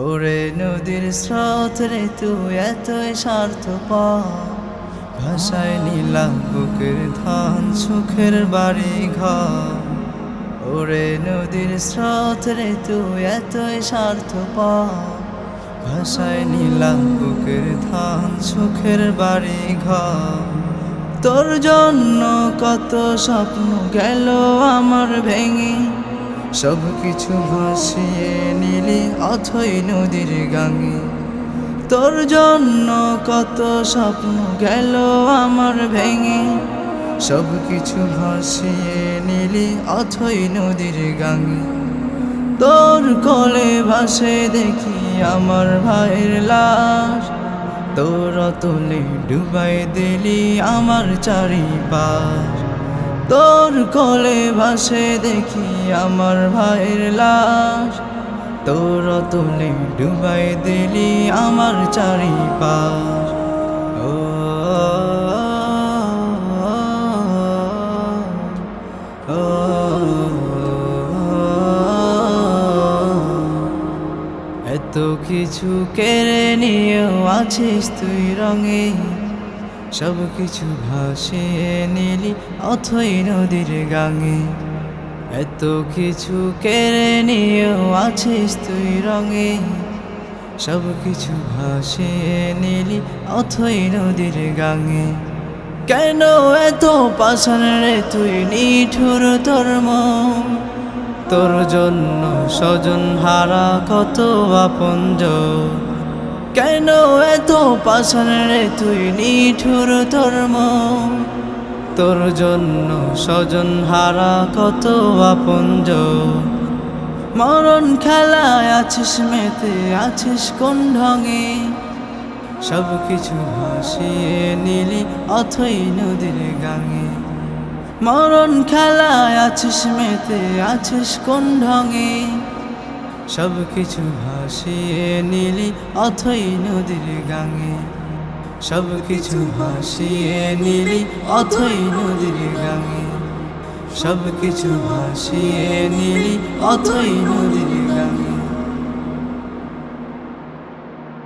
ওরে নদীর স্রোত রে তুই এতই স্বার্থপর, ভাষায় নিলাম বুকের ধান সুখের বাড়ি ঘর। ওরে নদীর স্রোত রে তুই এতই স্বার্থপর, ভাষায় নিলাম বুকের ধান সুখের বাড়ি ঘর। তোর জন্য কত স্বপ্ন গেল আমার ভেঙে, সব কিছু ভাসিয়ে নিলি অথই নদীর গাঙে। তোর জন্য কত স্বপ্ন গেল আমার ভেঙে, সব কিছু ভাসিয়ে নিলি অথই নদীর গাঙে। তোর কোলে ভাসে দেখি আমার ভাইয়ের লাশ, তোর অতলে ডুবাই দিলি আমার চারিপাশ। তোর কোলে ভাসে দেখি আমার ভাইয়ের লাশ, তোর অতলে ডুবাই দিলি আমার চারিপাশ। ও এত কিছু কেড়ে নিয়েও আছিস তুই রঙে, সব কিছু ভাসিয়ে নিলি অথই নদীর গাঙে। এত কিছু কেড়ে নিয়েও আছিস তুই রঙে, সব কিছু ভাসিয়ে নিলি অথই নদীর গাঙে। কেন এত পাষাণ রে তুই নিঠুর তোর মন, তোর জন্য স্বজন হারা কত আপনজন। কেন এত পাষাণ রে তুই নিঠুর তোর মন, তোর জন্য স্বজন হারা কত আপনজন। মরণ খেলায় আছিস মেতে আছিস কোন ঢঙে, সব কিছু ভাসিয়ে নিলি অথই নদীর গাঙে। মরণ খেলায় আছিস মেতে আছিস কোন ঢঙে, সব কিছু ভাসিয়ে নিলি অথই নদীর গাঙে। সব কিছু ভাসিয়ে নিলি অথই নদীর গাঙে, সব কিছু ভাসিয়ে নিলি অথই নদীর